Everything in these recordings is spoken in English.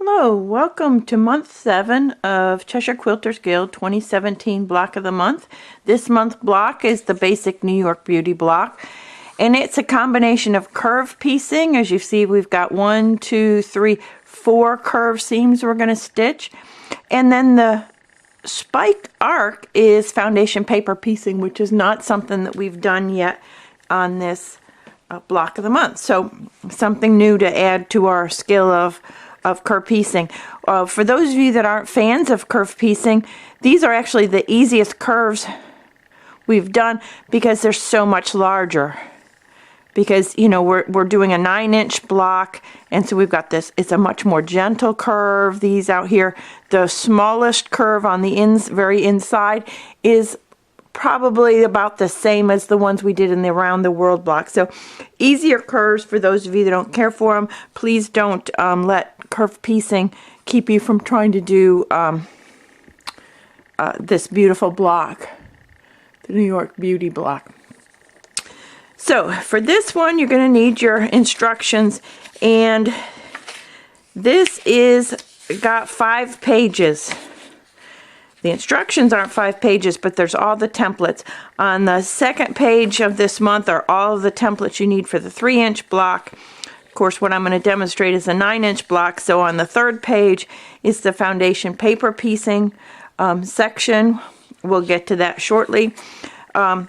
Hello, welcome to month 7 of Cheshire Quilters Guild 2017 block of the month. This month block is the basic New York Beauty block, and it's a combination of curve piecing. As you see, we've got 1, 2, 3, 4 curve seams we're going to stitch, and then the spike arc is foundation paper piecing, which is not something that we've done yet on this block of the month. So something new to add to our skill of curve piecing. For those of you that aren't fans of curve piecing, these are actually the easiest curves we've done because they're so much larger. Because, you know, we're doing a 9-inch block, and so we've got this, it's a much more gentle curve. These out here, the smallest curve on the very inside is probably about the same as the ones we did in the Around the World block. So easier curves for those of you that don't care for them. Please don't let curve piecing keep you from trying to do this beautiful block, the New York Beauty block. So for this one, you're going to need your instructions, and this is got 5 pages. The instructions aren't 5 pages, but there's all the templates. On the second page of this month are all of the templates you need for the 3-inch block. Of course, what I'm going to demonstrate is a 9-inch block. So on the third page is the foundation paper piecing section. We'll get to that shortly. On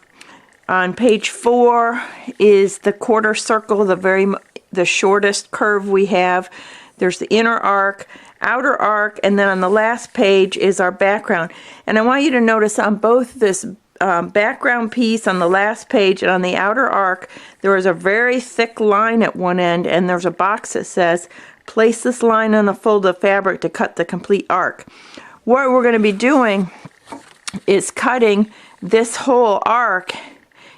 page 4 is the quarter circle, the shortest curve we have. There's the inner arc, outer arc, and then on the last page is our background. And I want you to notice on both this background piece on the last page and on the outer arc, there is a very thick line at one end, and there's a box that says, place this line on a fold of fabric to cut the complete arc. What we're going to be doing is cutting this whole arc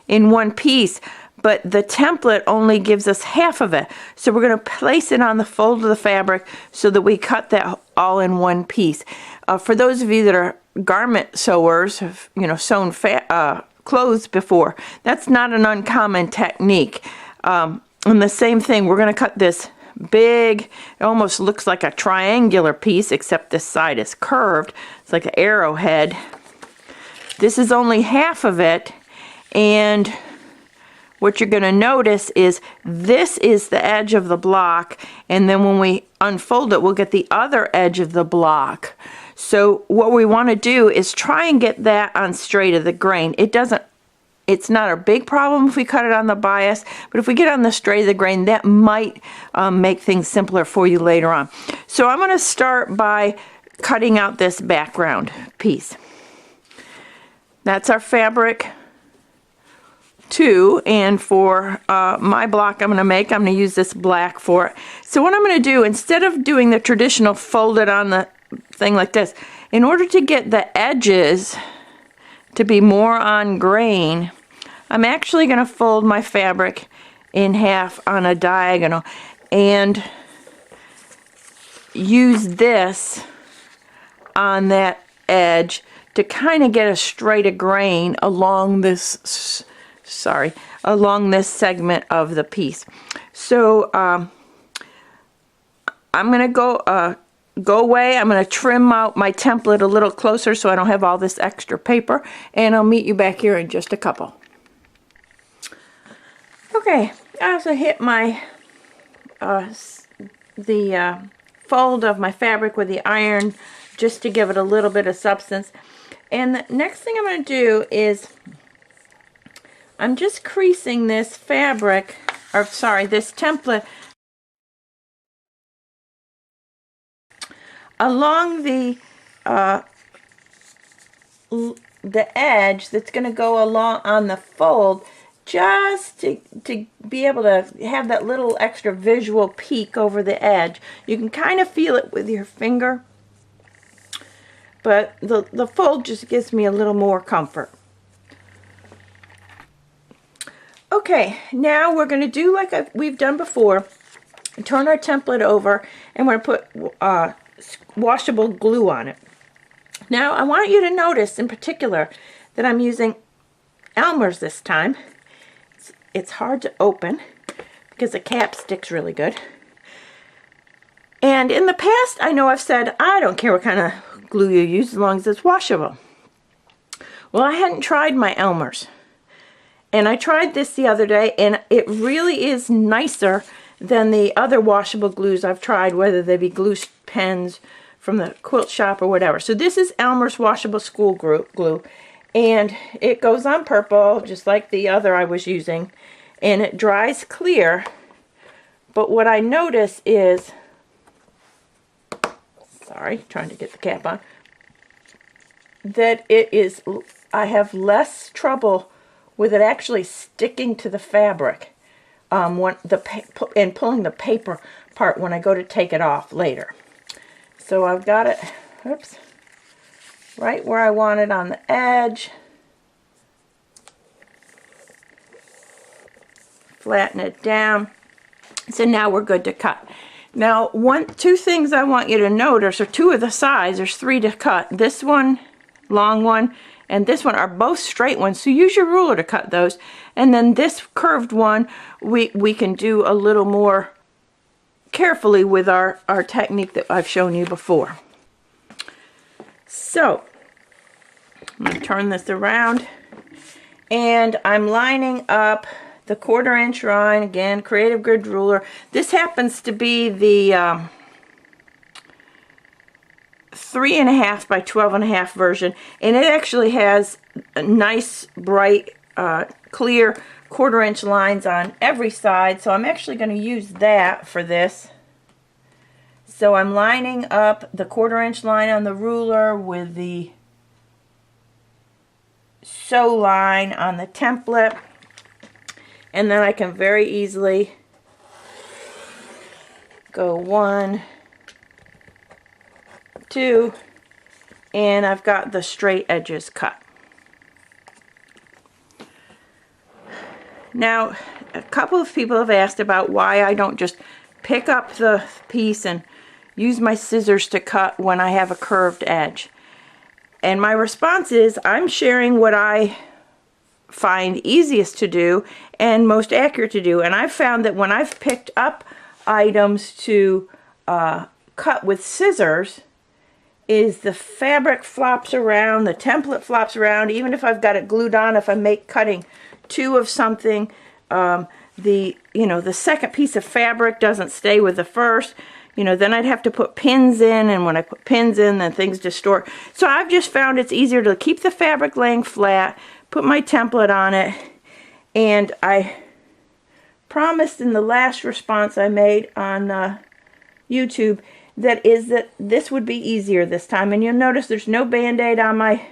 in one piece, but the template only gives us half of it. So we're going to place it on the fold of the fabric so that we cut that all in one piece. For those of you that are garment sewers, you know, sewn clothes before, that's not an uncommon technique. And the same thing, we're going to cut this big, it almost looks like a triangular piece, except this side is curved. It's like an arrowhead. This is only half of it, and what you're going to notice is this is the edge of the block, and then when we unfold it, we'll get the other edge of the block. So what we want to do is try and get that on straight of the grain. It's not a big problem if we cut it on the bias, but if we get on the straight of the grain, that might make things simpler for you later on. So I'm going to start by cutting out this background piece. That's our fabric 2, and for my block I'm going to use this black for it. So what I'm going to do, instead of doing the traditional fold it on the thing like this, in order to get the edges to be more on grain, I'm actually going to fold my fabric in half on a diagonal and use this on that edge to kind of get a straight of grain along this along this segment of the piece. So I'm going to go away. I'm going to trim out my template a little closer so I don't have all this extra paper, and I'll meet you back here in just a couple. Okay, I also hit my fold of my fabric with the iron just to give it a little bit of substance. And the next thing I'm going to do is I'm just creasing this fabric, or sorry, this template along the edge that's going to go along on the fold, just to be able to have that little extra visual peek over the edge. You can kind of feel it with your finger, but the fold just gives me a little more comfort. Okay, now we're going to do like we've done before. Turn our template over, and we're going to put washable glue on it. Now I want you to notice in particular that I'm using Elmer's this time. It's hard to open because the cap sticks really good. And in the past, I know I've said, I don't care what kind of glue you use as long as it's washable. Well, I hadn't tried my Elmer's. And I tried this the other day, and it really is nicer than the other washable glues I've tried, whether they be glue pens from the quilt shop or whatever. So this is Elmer's washable school glue, and it goes on purple, just like the other I was using, and it dries clear. But what I notice is, sorry, trying to get the cap on, that I have less trouble with it actually sticking to the fabric and pulling the paper part when I go to take it off later. So I've got it, oops, right where I want it on the edge. Flatten it down. So now we're good to cut. Now, two things I want you to notice, or two of the sides, there's three to cut. This one, long one, and this one are both straight ones, so use your ruler to cut those. And then this curved one, we can do a little more carefully with our technique that I've shown you before. So, I'm going to turn this around, and I'm lining up the 1/4 inch line, again, Creative Grid ruler. This happens to be the 3.5 by 12.5 version, and it actually has a nice, bright, clear 1/4 inch lines on every side, so I'm actually going to use that for this. So I'm lining up the 1/4 inch line on the ruler with the sew line on the template, and then I can very easily go 1, 2, and I've got the straight edges cut. Now, a couple of people have asked about why I don't just pick up the piece and use my scissors to cut when I have a curved edge. And my response is, I'm sharing what I find easiest to do and most accurate to do. And I've found that when I've picked up items to cut with scissors, is the fabric flops around, the template flops around, even if I've got it glued on. If I'm cutting two of something, the second piece of fabric doesn't stay with the first. Then I'd have to put pins in, and when I put pins in, then things distort. So I've just found it's easier to keep the fabric laying flat, put my template on it, and I promised in the last response I made on YouTube that this would be easier this time. And you'll notice there's no Band-Aid on my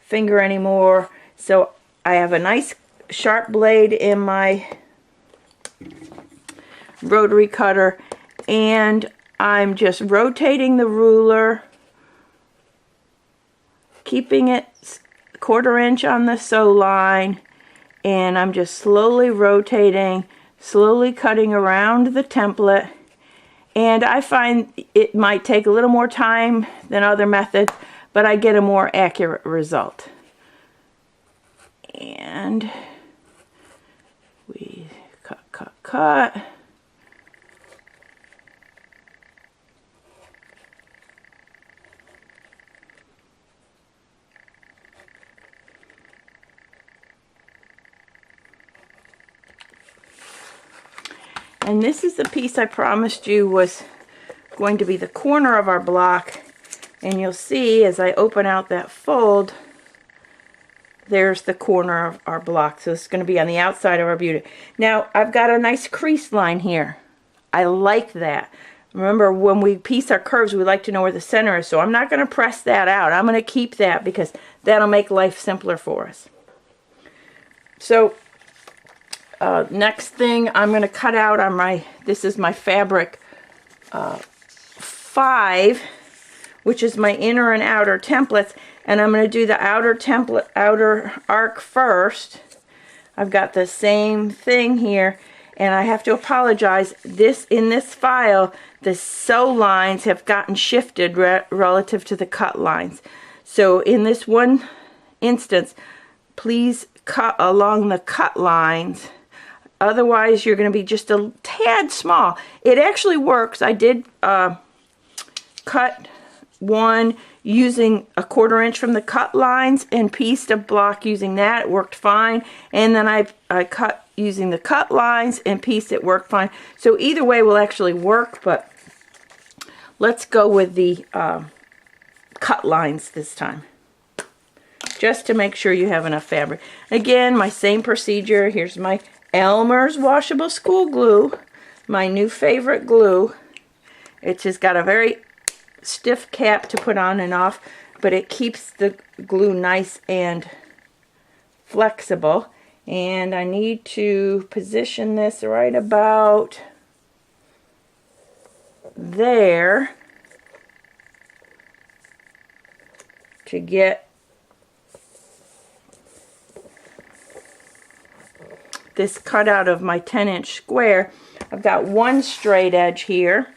finger anymore. So I have a nice sharp blade in my rotary cutter, and I'm just rotating the ruler, keeping it 1/4 inch on the sew line, and I'm just slowly rotating, slowly cutting around the template. And I find it might take a little more time than other methods, but I get a more accurate result. And we cut. And this is the piece I promised you was going to be the corner of our block. And you'll see as I open out that fold, there's the corner of our block. So it's going to be on the outside of our beauty. Now, I've got a nice crease line here. I like that. Remember, when we piece our curves, we like to know where the center is. So I'm not going to press that out. I'm going to keep that because that'll make life simpler for us. So next thing I'm going to cut out on this is my fabric 5, which is my inner and outer templates, and I'm going to do the outer arc first. I've got the same thing here, and I have to apologize. In this file, the sew lines have gotten shifted relative to the cut lines. So in this one instance, please cut along the cut lines. Otherwise, you're going to be just a tad small. It actually works. I did cut one using a 1/4 inch from the cut lines and pieced a block using that. It worked fine. And then I cut using the cut lines and pieced it, worked fine. So either way will actually work, but let's go with the cut lines this time, just to make sure you have enough fabric. Again, my same procedure. Here's my Elmer's washable school glue, my new favorite glue. It's just got a very stiff cap to put on and off, but it keeps the glue nice and flexible. And I need to position this right about there to get this cut out of my 10-inch square. I've got one straight edge here,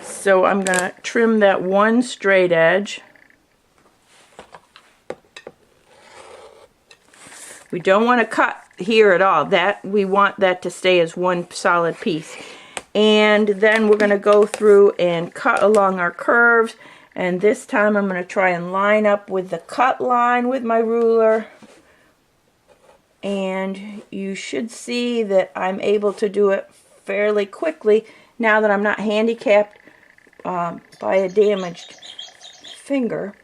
so I'm going to trim that one straight edge. We don't want to cut here at all. We want that to stay as one solid piece. And then we're going to go through and cut along our curves. And this time I'm going to try and line up with the cut line with my ruler. And you should see that I'm able to do it fairly quickly now that I'm not handicapped by a damaged finger.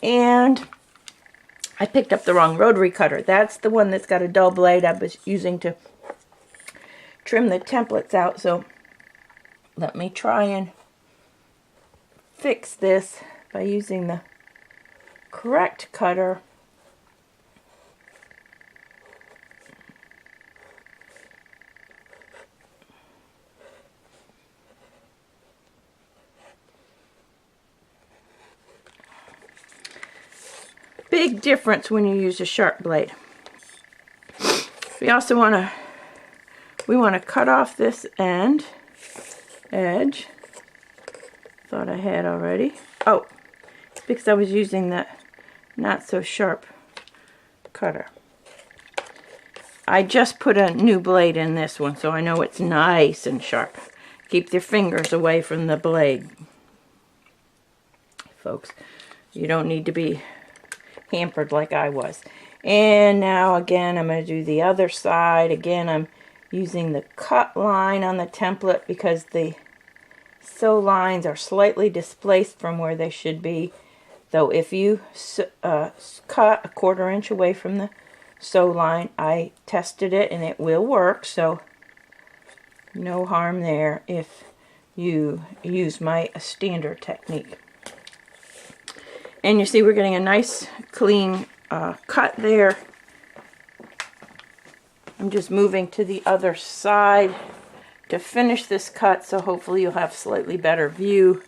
And I picked up the wrong rotary cutter. That's the one that's got a dull blade I was using to trim the templates out. So let me try and fix this by using the correct cutter. Big difference when you use a sharp blade. We also want to cut off this edge. Thought I had already. Oh, it's because I was using that not so sharp cutter. I just put a new blade in this one, so I know it's nice and sharp. Keep your fingers away from the blade, folks. You don't need to be hampered like I was. And now again I'm going to do the other side. Again, I'm using the cut line on the template because the sew lines are slightly displaced from where they should be. Though if you cut a 1/4 inch away from the sew line, I tested it and it will work, so no harm there if you use my standard technique. And you see we're getting a nice clean cut there. I'm just moving to the other side to finish this cut, so hopefully you'll have slightly better view.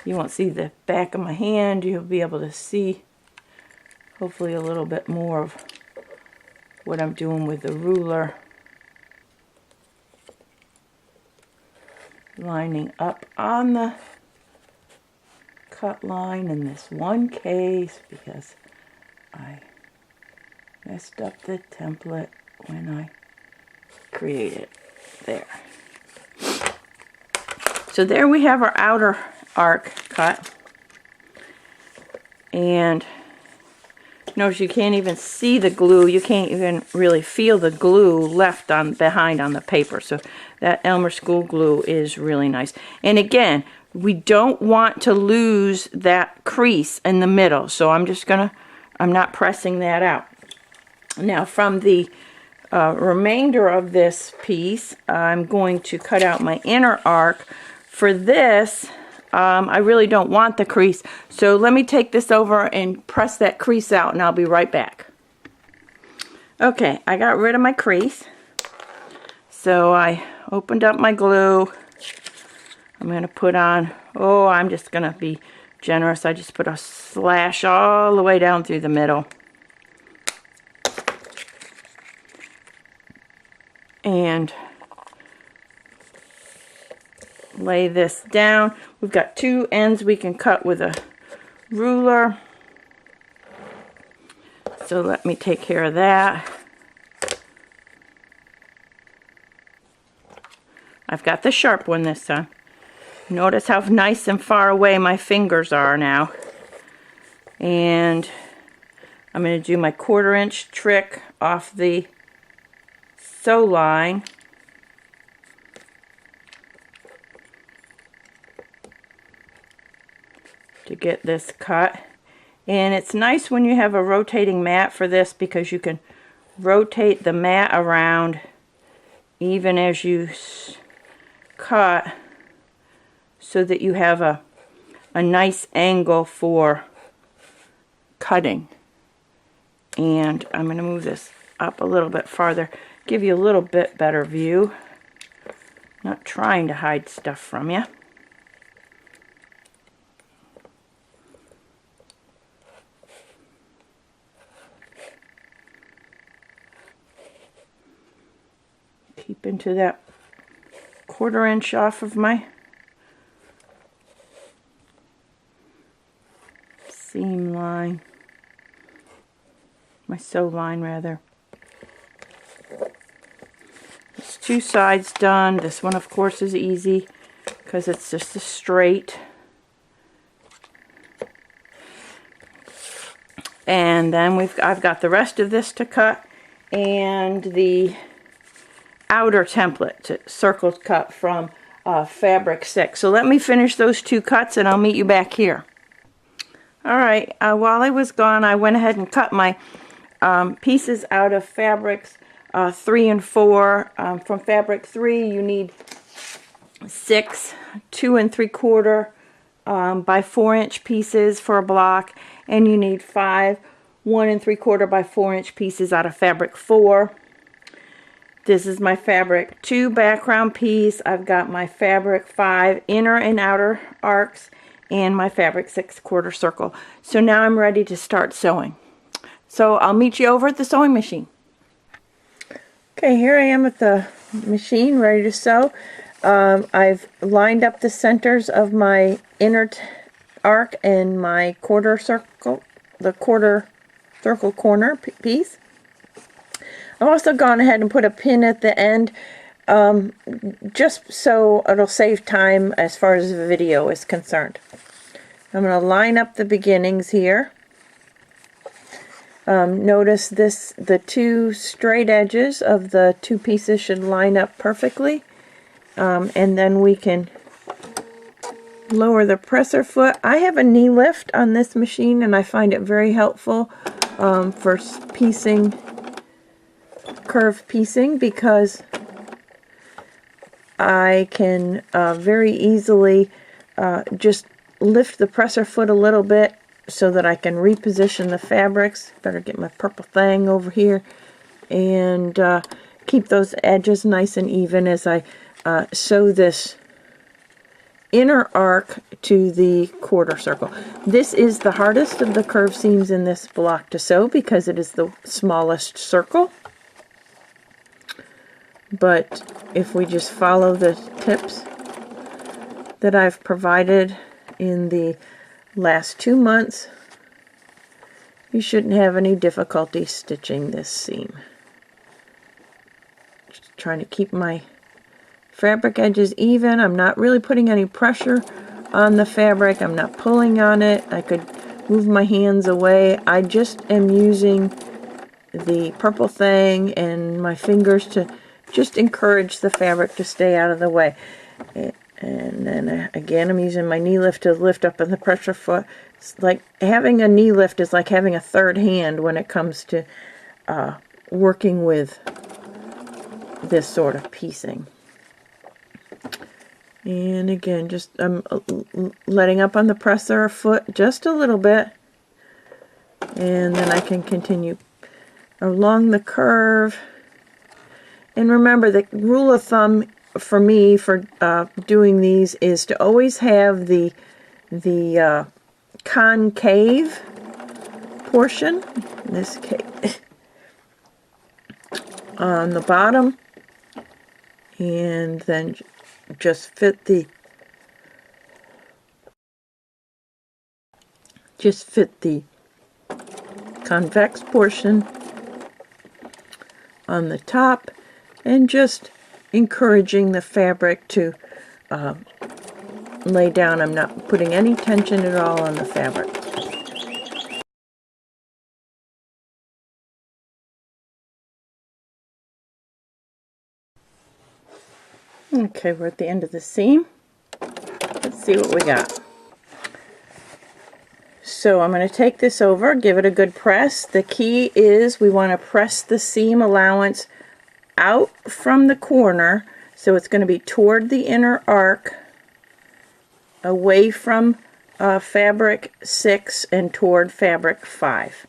You won't see the back of my hand. You'll be able to see hopefully a little bit more of what I'm doing with the ruler. Lining up on the cut line in this one case because I messed up the template when I created there. So there we have our outer arc cut, and notice you can't even see the glue. You can't even really feel the glue left behind on the paper. So that Elmer School glue is really nice. And again, we don't want to lose that crease in the middle, so I'm not pressing that out. Now from the remainder of this piece, I'm going to cut out my inner arc. For this, I really don't want the crease, so let me take this over and press that crease out, and I'll be right back. Okay, I got rid of my crease, so I opened up my glue. I'm going to put on, I'm just going to be generous. I just put a slash all the way down through the middle. and lay this down. We've got two ends we can cut with a ruler. So let me take care of that. I've got the sharp one this time. Notice how nice and far away my fingers are now. And I'm going to do my 1/4 inch trick off the sew line. To get this cut. And it's nice when you have a rotating mat for this, because you can rotate the mat around even as you cut, so that you have a nice angle for cutting. And I'm going to move this up a little bit farther, give you a little bit better view. Not trying to hide stuff from you. Keep into that 1/4 inch off of my seam line, my sew line rather. There's two sides done. This one of course is easy because it's just a straight. And then I've got the rest of this to cut, and the outer template, circle cut from fabric 6. So let me finish those two cuts and I'll meet you back here. Alright, while I was gone, I went ahead and cut my pieces out of fabrics 3 and 4. From fabric 3 you need 6 2 3/4 by 4 inch pieces for a block, and you need 5 1 3/4 by 4 inch pieces out of fabric 4. This is my fabric 2 background piece. I've got my fabric 5 inner and outer arcs, and my fabric 6 1/4 circle. So now I'm ready to start sewing. So I'll meet you over at the sewing machine. Okay, here I am at the machine ready to sew. I've lined up the centers of my inner arc and my 1/4 circle, the 1/4 circle corner piece. I've also gone ahead and put a pin at the end, just so it'll save time as far as the video is concerned. I'm going to line up the beginnings here. Notice the two straight edges of the two pieces should line up perfectly, and then we can lower the presser foot. I have a knee lift on this machine, and I find it very helpful for piecing, curve piecing, because I can very easily just lift the presser foot a little bit so that I can reposition the fabrics. Better get my purple thing over here, and keep those edges nice and even as I sew this inner arc to the 1/4 circle. This is the hardest of the curve seams in this block to sew because it is the smallest circle. But if we just follow the tips that I've provided in the last 2 months, you shouldn't have any difficulty stitching this seam. Just trying to keep my fabric edges even. I'm not really putting any pressure on the fabric. I'm not pulling on it. I could move my hands away. I just am using the purple thing and my fingers to just encourage the fabric to stay out of the way. And then again, I'm using my knee lift to lift up in the pressure foot. It's like having a knee lift is like having a third hand when it comes to working with this sort of piecing. And again, just I'm letting up on the presser foot just a little bit, and then I can continue along the curve. And remember, the rule of thumb for me for doing these is to always have the concave portion, in this case, on the bottom, and then just fit the convex portion on the top, and just encouraging the fabric to lay down. I'm not putting any tension at all on the fabric. Okay, we're at the end of the seam. Let's see what we got. So I'm going to take this over, give it a good press. The key is we want to press the seam allowance out from the corner, so it's going to be toward the inner arc, away from fabric 6 and toward fabric 5.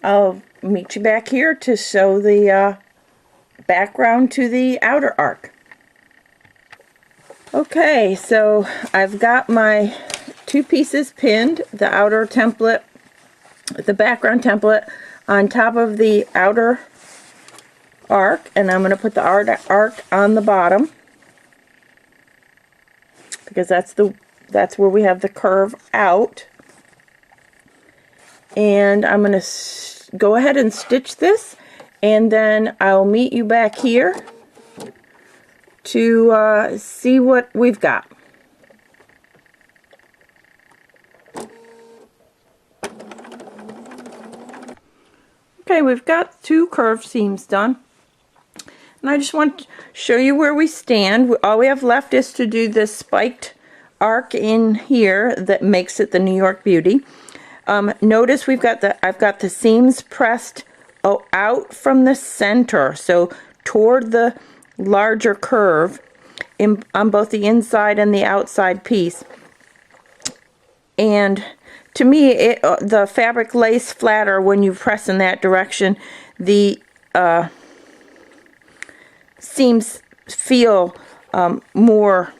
I'll meet you back here to sew the background to the outer arc. Okay, so I've got my 2 pieces pinned, the outer template, the background template on top of the outer arc, and I'm going to put the outer arc on the bottom because that's where we have the curve out. And I'm going to go ahead and stitch this, and then I'll meet you back here to see what we've got. Okay, we've got 2 curved seams done, and I just want to show you where we stand. All we have left is to do this spiked arc in here that makes it the New York Beauty. Notice I've got the seams pressed out from the center, so toward the larger curve on both the inside and the outside piece. And to me, the fabric lays flatter when you press in that direction. The seams feel more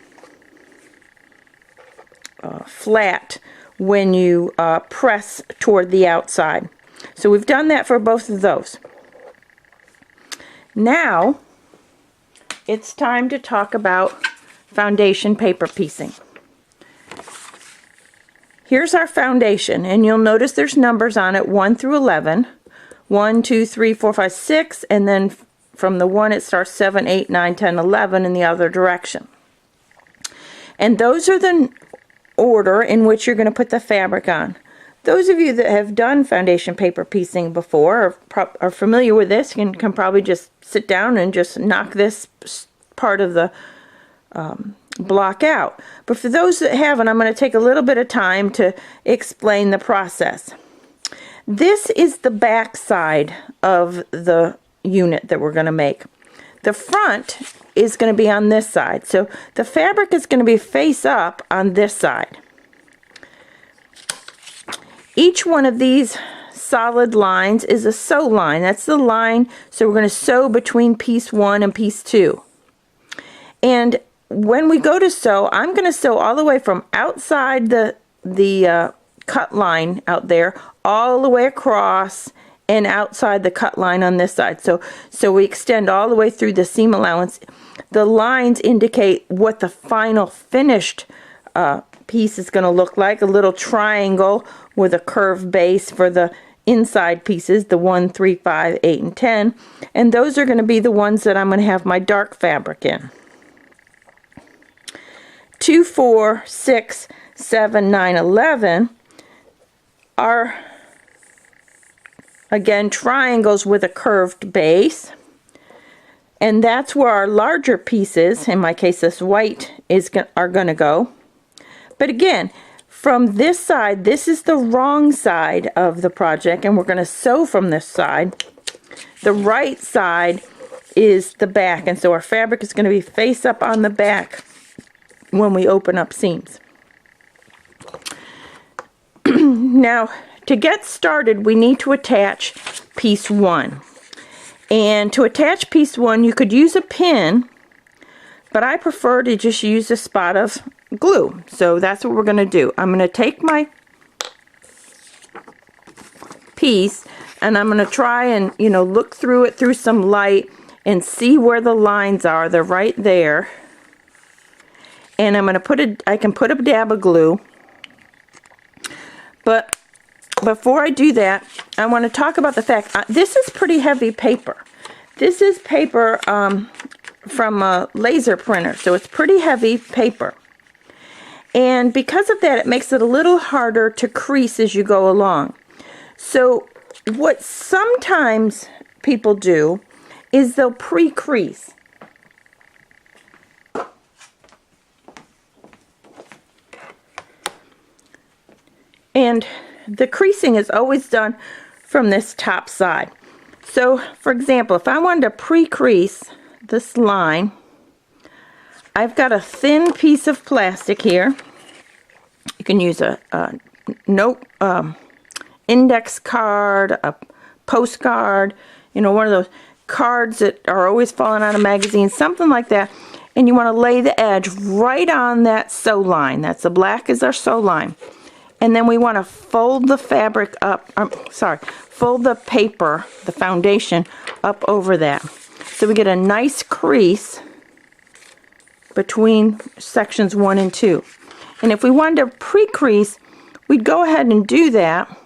flat when you press toward the outside. So we've done that for both of those. Now it's time to talk about foundation paper piecing. Here's our foundation, and you'll notice there's numbers on it, 1 through 11. 1, 2, 3, 4, 5, 6, and then from the 1 it starts 7, 8, 9, 10, 11 in the other direction. And those are the order in which you're going to put the fabric on. Those of you that have done foundation paper piecing before or are familiar with this can probably just sit down and just knock this part of the block out. But for those that haven't, I'm going to take a little bit of time to explain the process. This is the back side of the unit that we're going to make. The front is going to be on this side, so the fabric is going to be face up on this side. Each one of these solid lines is a sew line. That's the line, so we're going to sew between piece 1 and piece 2. And when we go to sew, I'm going to sew all the way from outside the cut line out there, all the way across and outside the cut line on this side. So we extend all the way through the seam allowance. The lines indicate what the final finished piece is going to look like, a little triangle with a curved base for the inside pieces, the 1, 3, 5, 8, and 10. And those are going to be the ones that I'm going to have my dark fabric in. 2, 4, 6, 7, 9, 11 are, again, triangles with a curved base. And that's where our larger pieces, in my case this white, are going to go. But again, from this side, this is the wrong side of the project, and we're going to sew from this side. The right side is the back, and so our fabric is going to be face up on the back when we open up seams. Now, to get started, we need to attach piece 1. And to attach piece 1, you could use a pin, but I prefer to just use a spot of glue. So that's what we're going to do. I'm going to take my piece and I'm going to try and, look through it through some light and see where the lines are. They're right there. And I'm going to I can put a dab of glue. But before I do that, I want to talk about the fact, this is pretty heavy paper. This is paper from a laser printer, so it's pretty heavy paper. And because of that, it makes it a little harder to crease as you go along. So what sometimes people do is they'll pre-crease. And the creasing is always done from this top side. So, for example, if I wanted to pre-crease this line, I've got a thin piece of plastic here. You can use a note, index card, a postcard, you know, one of those cards that are always falling out of magazines, something like that. And you want to lay the edge right on that sew line. That's the black is our sew line. And then we want to fold the fabric up, fold the paper, the foundation, up over that. So we get a nice crease between sections 1 and 2. And if we wanted to pre-crease, we'd go ahead and do that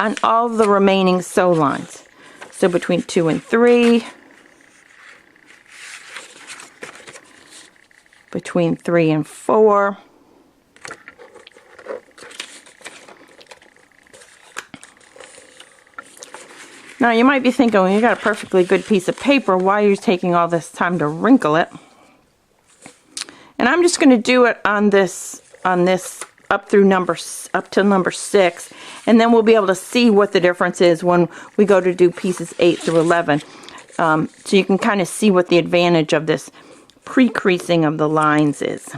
on all the remaining sew lines. So between 2 and 3, between 3 and 4, now you might be thinking, well, you got a perfectly good piece of paper, why are you taking all this time to wrinkle it? And I'm just going to do it on this up to number 6, and then we'll be able to see what the difference is when we go to do pieces 8 through 11. So you can kind of see what the advantage of this pre-creasing of the lines is.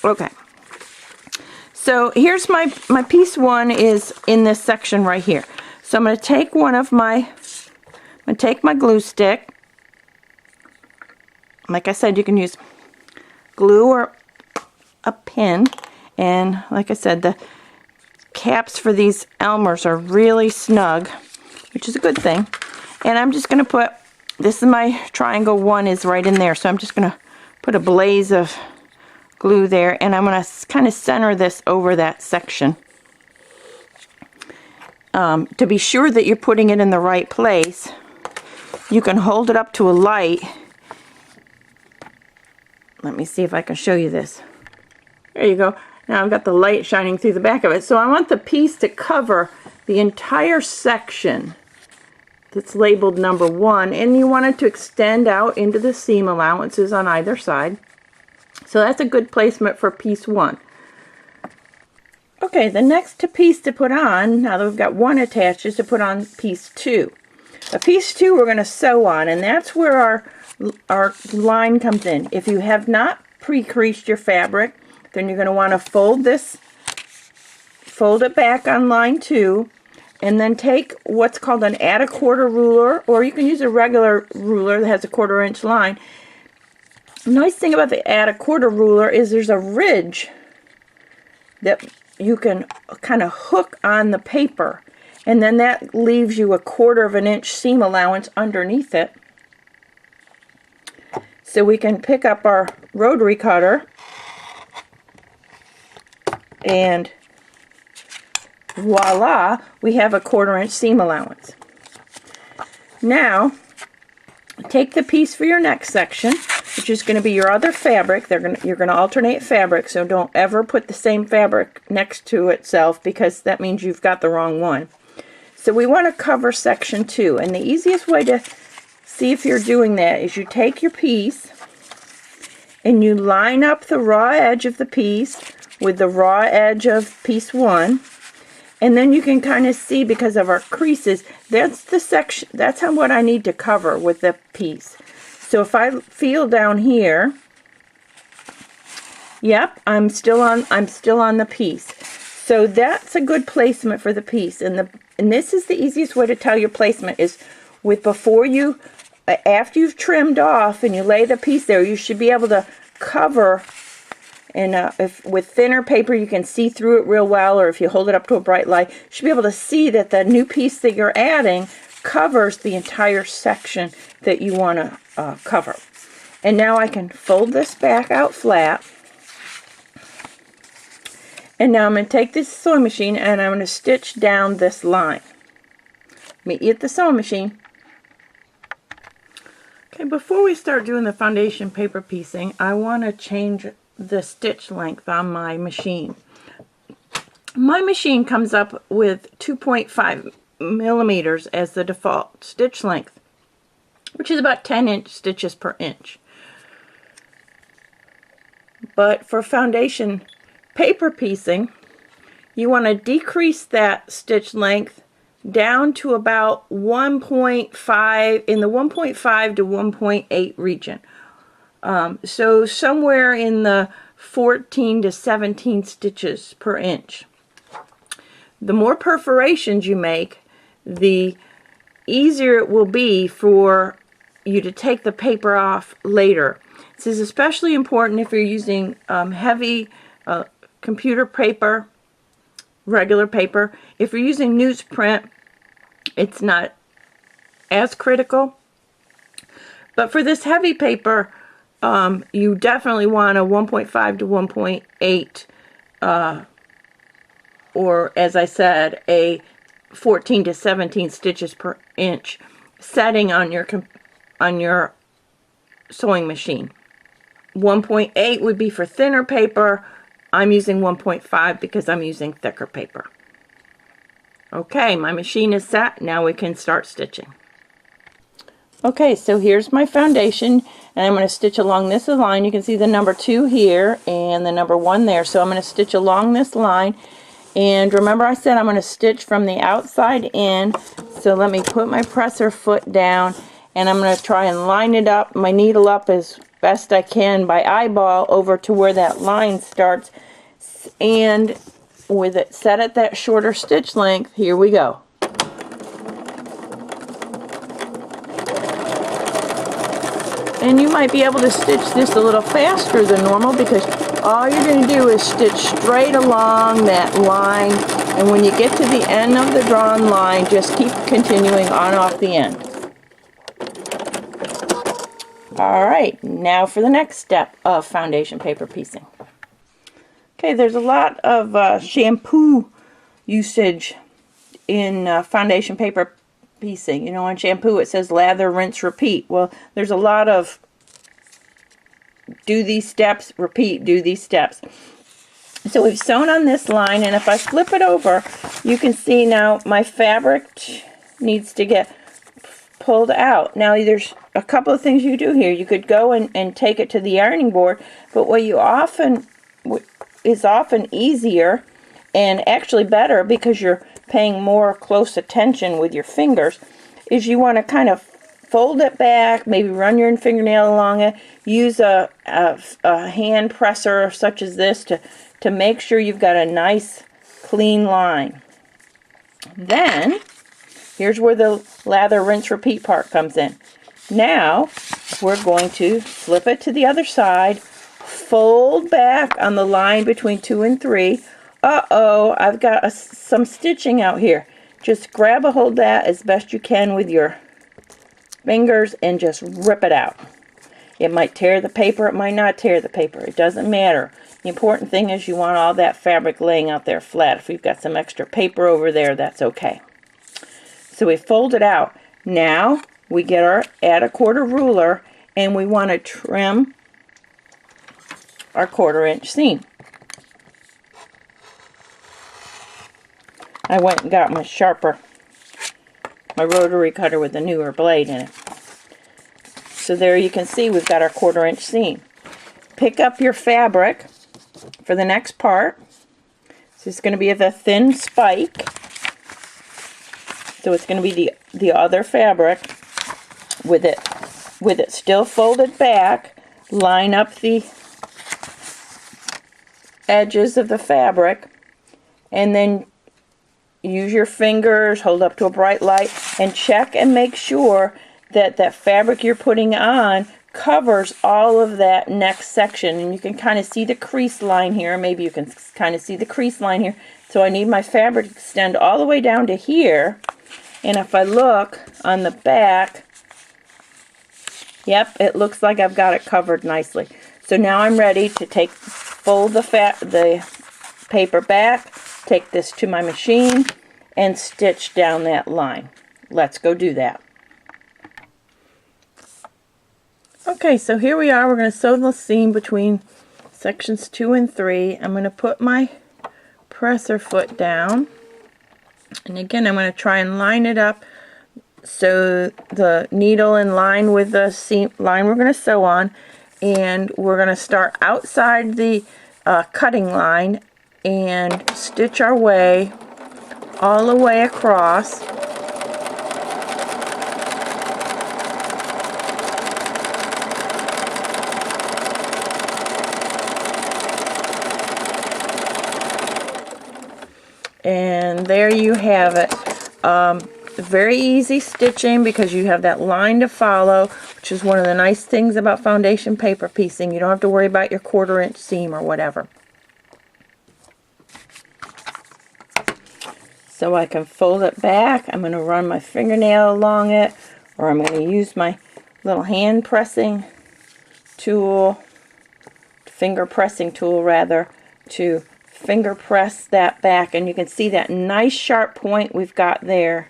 Okay. So here's my piece 1 is in this section right here. So I'm going to take my glue stick. Like I said, you can use glue or a pin. And like I said, the caps for these Elmers are really snug, which is a good thing. And I'm just going to put, this is my triangle 1 is right in there. So I'm just going to put a blaze of glue there, and I'm going to kind of center this over that section to be sure that you're putting it in the right place. You can hold it up to a light. Let me see if I can show you this. There you go. Now I've got the light shining through the back of it. So I want the piece to cover the entire section that's labeled number 1, and you want it to extend out into the seam allowances on either side. So that's a good placement for piece 1. Okay, the next piece to put on, now that we've got 1 attached, is to put on piece 2. A piece 2 we're going to sew on, and that's where our line comes in. If you have not pre-creased your fabric, then you're going to want to fold it back on line 2, and then take what's called an add a quarter ruler, or you can use a regular ruler that has a 1/4 inch line. The nice thing about the add a quarter ruler is there's a ridge that you can kind of hook on the paper, and then that leaves you a 1/4 inch seam allowance underneath it. So we can pick up our rotary cutter and voila, we have a 1/4 inch seam allowance. Now take the piece for your next section, which is going to be your other fabric. You're going to alternate fabric, so don't ever put the same fabric next to itself, because that means you've got the wrong one. So we want to cover section 2, and the easiest way to see if you're doing that is you take your piece and you line up the raw edge of the piece with the raw edge of piece 1, and then you can kind of see, because of our creases, that's the section, that's what I need to cover with the piece. So if I feel down here, yep, I'm still on the piece. So that's a good placement for the piece. And this is the easiest way to tell your placement is with after you've trimmed off and you lay the piece there, you should be able to cover And if with thinner paper you can see through it real well, or if you hold it up to a bright light, you should be able to see that the new piece that you're adding covers the entire section that you want to cover. And now I can fold this back out flat. And now I'm going to take this sewing machine and I'm going to stitch down this line. Meet you at the sewing machine. Okay, before we start doing the foundation paper piecing, I want to change the stitch length on my machine. My machine comes up with 2.5 millimeters as the default stitch length, which is about 10 stitches per inch. But for foundation paper piecing, you want to decrease that stitch length down to about 1.5, in the 1.5 to 1.8 region. So somewhere in the 14 to 17 stitches per inch. The more perforations you make, the easier it will be for you to take the paper off later. This is especially important if you're using heavy computer paper, regular paper. If you're using newsprint, it's not as critical. But for this heavy paper, you definitely want a 1.5 to 1.8, or as I said, a 14 to 17 stitches per inch setting on your sewing machine. 1.8 would be for thinner paper. I'm using 1.5 because I'm using thicker paper. Okay, my machine is set. Now we can start stitching. Okay, so here's my foundation, and I'm going to stitch along this line. You can see the number 2 here and the number 1 there. So I'm going to stitch along this line. And remember I said I'm going to stitch from the outside in. So let me put my presser foot down, and I'm going to try and line it up, my needle up as best I can by eyeball over to where that line starts. And with it set at that shorter stitch length, here we go. And you might be able to stitch this a little faster than normal because all you're going to do is stitch straight along that line, and when you get to the end of the drawn line, just keep continuing on off the end. Alright, now for the next step of foundation paper piecing. Okay, there's a lot of shampoo usage in foundation paper piecing. You know, on shampoo it says lather, rinse, repeat. Well, there's a lot of do these steps, repeat, do these steps. So we've sewn on this line, and if I flip it over, you can see now my fabric needs to get pulled out. Now there's a couple of things you do here. You could go and take it to the ironing board, but what you is often easier and actually better, because you're paying more close attention with your fingers, is you want to kind of fold it back, maybe run your fingernail along it, use a hand presser such as this to make sure you've got a nice clean line. Then here's where the lather, rinse, repeat part comes in. Now we're going to flip it to the other side, fold back on the line between 2 and 3. Uh-oh, I've got some stitching out here. Just grab a hold of that as best you can with your fingers and just rip it out. It might tear the paper, it might not tear the paper. It doesn't matter. The important thing is you want all that fabric laying out there flat. If we've got some extra paper over there, that's okay. So we fold it out. Now we get our add a quarter ruler, and we want to trim our 1/4 inch seam. I went and got my rotary cutter with the newer blade in it. So there you can see we've got our 1/4 inch seam. Pick up your fabric for the next part. This is going to be the thin spike. So it's going to be the other fabric with it still folded back. Line up the edges of the fabric, and then use your fingers, hold up to a bright light, and check and make sure that that fabric you're putting on covers all of that next section, and you can kind of see the crease line here. Maybe you can kind of see the crease line here. So I need my fabric to extend all the way down to here, and if I look on the back, yep, it looks like I've got it covered nicely. So now I'm ready to fold the paper back, take this to my machine, and stitch down that line. Let's go do that. Okay, so here we are. We're going to sew the seam between sections 2 and 3. I'm going to put my presser foot down, and again I'm going to try and line it up so the needle in line with the seam line we're going to sew on, and we're going to start outside the cutting line and stitch our way all the way across. And there you have it. Very easy stitching because you have that line to follow, which is one of the nice things about foundation paper piecing. You don't have to worry about your 1/4 inch seam or whatever. So I can fold it back. I'm going to run my fingernail along it, or I'm going to use my little hand pressing tool, finger pressing tool rather, to finger press that back, and you can see that nice sharp point we've got there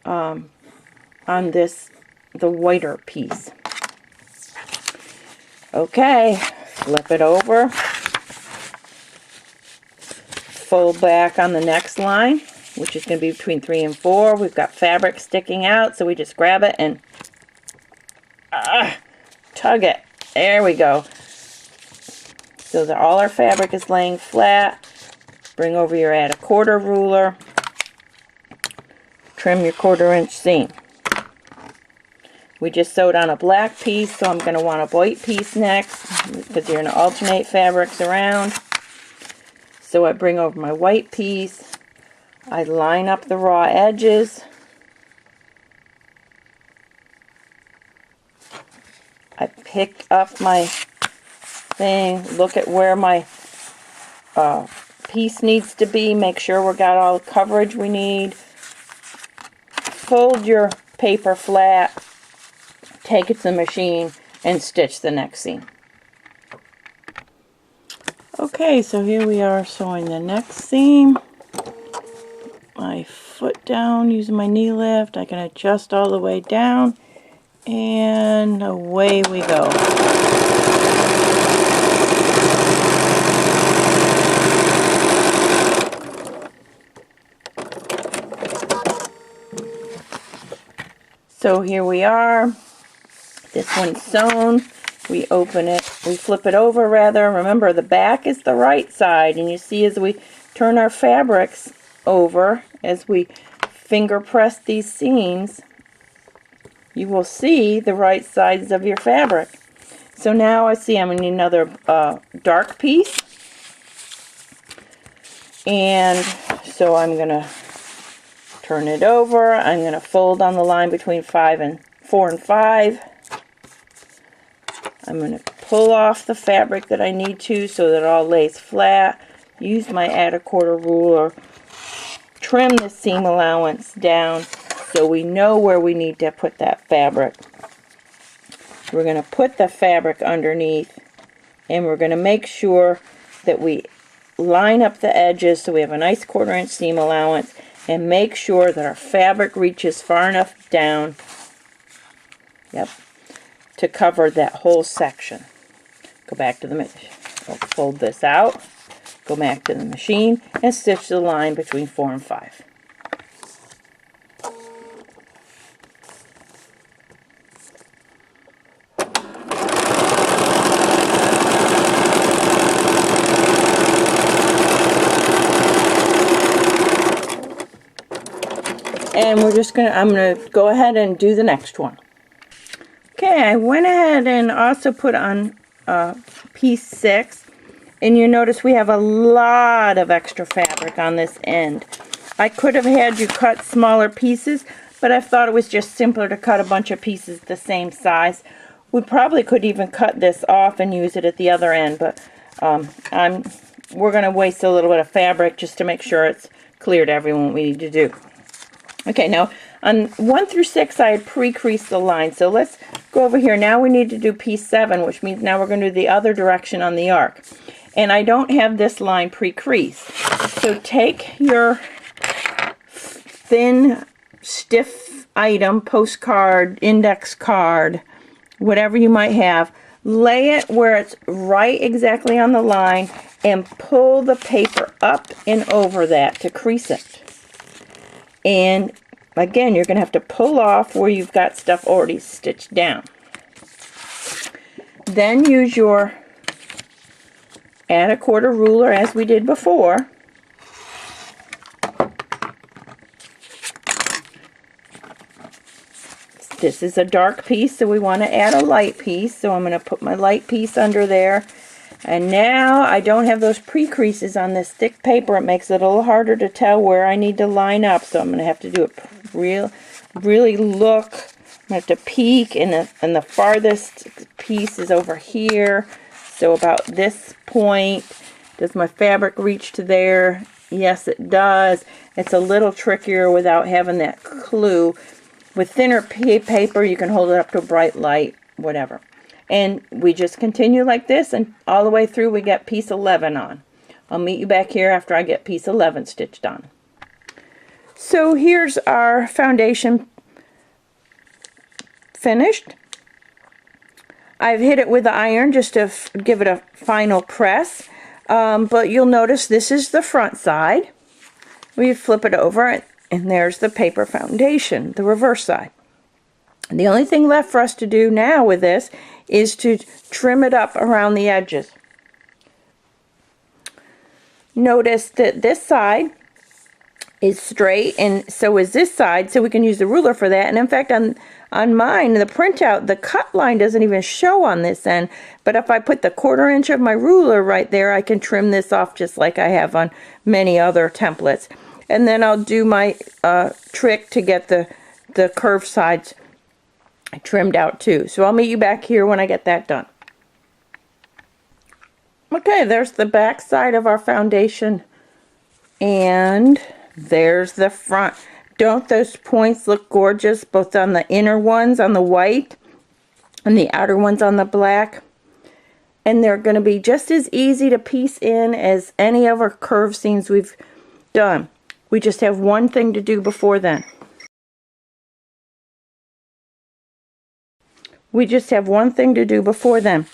on the whiter piece. Okay, flip it over, fold back on the next line, which is going to be between 3 and 4. We've got fabric sticking out, so we just grab it and tug it. There we go. So that all our fabric is laying flat. Bring over your add a 1/4 ruler. Trim your 1/4 inch seam. We just sewed on a black piece, so I'm going to want a white piece next because you're going to alternate fabrics around. So I bring over my white piece. I line up the raw edges. I pick up my thing, look at where my piece needs to be, make sure we've got all the coverage we need. Fold your paper flat, take it to the machine, and stitch the next seam. Okay, so here we are sewing the next seam. My foot down using my knee lift. I can adjust all the way down, and away we go. So here we are. This one's sewn. We open it, we flip it over rather. Remember, the back is the right side, and you see as we turn our fabrics over, as we finger press these seams, you will see the right sides of your fabric. So now I see I'm going to need another dark piece, and so I'm going to turn it over. I'm going to fold on the line between 4 and 5. I'm going to pull off the fabric that I need to so that it all lays flat. Use my add a 1/4 ruler. Trim the seam allowance down so we know where we need to put that fabric. We're going to put the fabric underneath, and we're going to make sure that we line up the edges so we have a nice 1/4 inch seam allowance, and make sure that our fabric reaches far enough down, yep, to cover that whole section. Go back to the machine, fold this out, go back to the machine, and stitch the line between 4 and 5. And I'm going to go ahead and do the next one. Okay, I went ahead and also put on piece 6, and you notice we have a lot of extra fabric on this end. I could have had you cut smaller pieces, but I thought it was just simpler to cut a bunch of pieces the same size. We probably could even cut this off and use it at the other end, but we're going to waste a little bit of fabric just to make sure it's clear to everyone what we need to do. Okay, now on 1 through 6 I had pre-creased the line, so let's go over here. Now we need to do piece 7, which means now we're going to do the other direction on the arc. And I don't have this line pre-creased. So take your thin, stiff item, postcard, index card, whatever you might have, lay it where it's right exactly on the line and pull the paper up and over that to crease it. And again, you're going to have to pull off where you've got stuff already stitched down. Then use your add a quarter ruler as we did before. This is a dark piece, so we want to add a light piece. So I'm going to put my light piece under there. And now I don't have those pre-creases on this thick paper. It makes it a little harder to tell where I need to line up. So I'm going to have to do it really look. I'm going to have to peek, and the farthest piece is over here. So about this point. Does my fabric reach to there? Yes, it does. It's a little trickier without having that clue. With thinner paper, you can hold it up to a bright light, whatever. And we just continue like this, and all the way through we get piece 11 on. I'll meet you back here after I get piece 11 stitched on. So here's our foundation finished. I've hit it with the iron just to give it a final press. But you'll notice this is the front side. We flip it over, and there's the paper foundation, the reverse side. And the only thing left for us to do now with this is to trim it up around the edges. Notice that this side is straight, and so is this side, so we can use the ruler for that. And in fact, on mine, the printout, the cut line doesn't even show on this end, but if I put the 1/4 inch of my ruler right there, I can trim this off just like I have on many other templates. And then I'll do my trick to get the curved sides trimmed out too. So I'll meet you back here when I get that done. Okay, there's the back side of our foundation, and there's the front. Don't those points look gorgeous, both on the inner ones on the white and the outer ones on the black? And they're going to be just as easy to piece in as any of our curve seams we've done. We just have one thing to do before then. We just have one thing to do before then.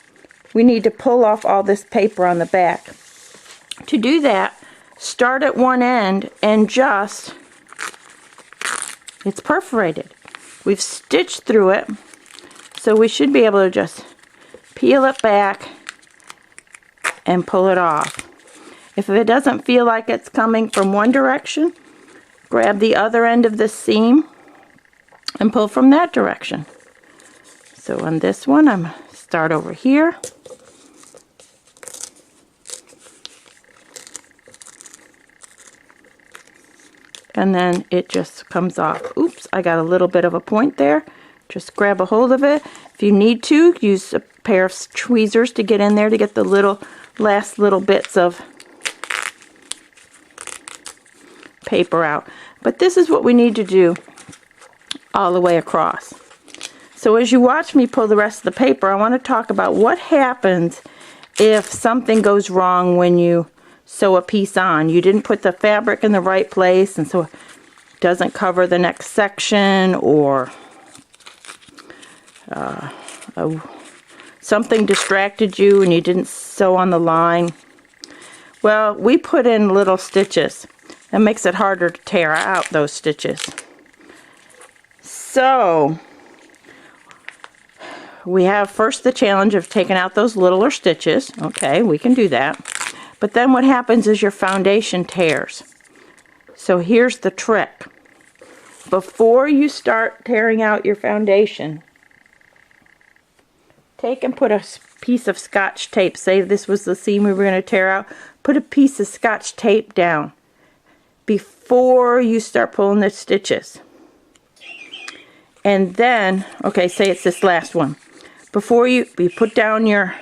We need to pull off all this paper on the back. To do that, start at one end and just, it's perforated. We've stitched through it, so we should be able to just peel it back and pull it off. If it doesn't feel like it's coming from one direction, grab the other end of the seam and pull from that direction. So on this one, I'm start over here. And then it just comes off. Oops, I got a little bit of a point there. Just grab a hold of it. If you need to, use a pair of tweezers to get in there to get the last little bits of paper out. But this is what we need to do all the way across. So as you watch me pull the rest of the paper, I want to talk about what happens if something goes wrong when you sew a piece on. You didn't put the fabric in the right place, and so it doesn't cover the next section, or something distracted you and you didn't sew on the line. Well, we put in little stitches. That makes it harder to tear out those stitches. So we have first the challenge of taking out those littler stitches. Okay, we can do that. But then what happens is your foundation tears. So here's the trick. Before you start tearing out your foundation, take and put a piece of Scotch tape. Say this was the seam we were going to tear out. Put a piece of Scotch tape down before you start pulling the stitches. And then, okay, say it's this last one. before you put down your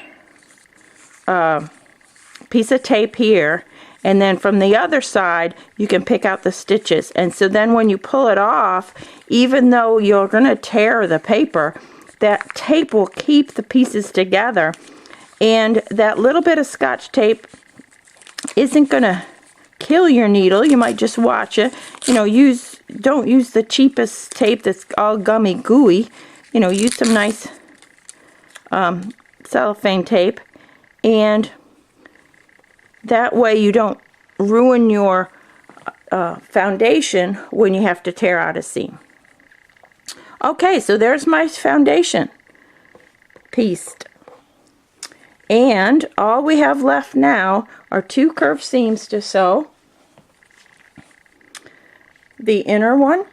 piece of tape here, and then from the other side you can pick out the stitches. And so then when you pull it off, even though you're going to tear the paper, that tape will keep the pieces together, and that little bit of Scotch tape isn't going to kill your needle. You might just watch it. You know, don't use the cheapest tape that's all gummy gooey. You know, use some nice cellophane tape, and that way you don't ruin your foundation when you have to tear out a seam. Okay, so there's my foundation pieced. And all we have left now are 2 curved seams to sew. The inner one,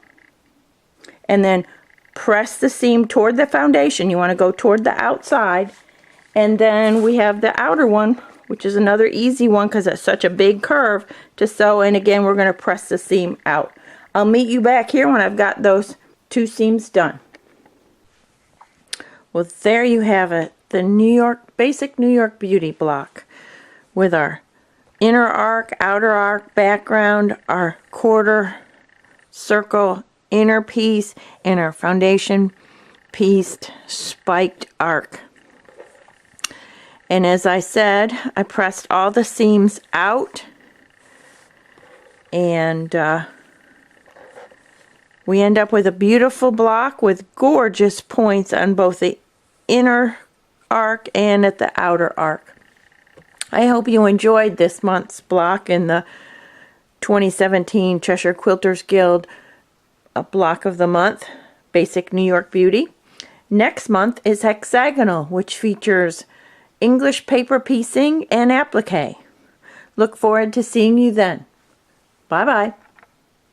and then press the seam toward the foundation. You want to go toward the outside. And then we have the outer one, which is another easy one because it's such a big curve to sew. And again, we're going to press the seam out. I'll meet you back here when I've got those 2 seams done. Well, there you have it. The basic New York Beauty block with our inner arc, outer arc, background, our quarter circle inner piece, and our foundation pieced spiked arc. And as I said, I pressed all the seams out, and we end up with a beautiful block with gorgeous points on both the inner arc and at the outer arc. I hope you enjoyed this month's block in the 2017 Cheshire Quilters Guild block of the month, Basic New York Beauty. Next month is hexagonal, which features English paper piecing and applique. Look forward to seeing you then. Bye bye.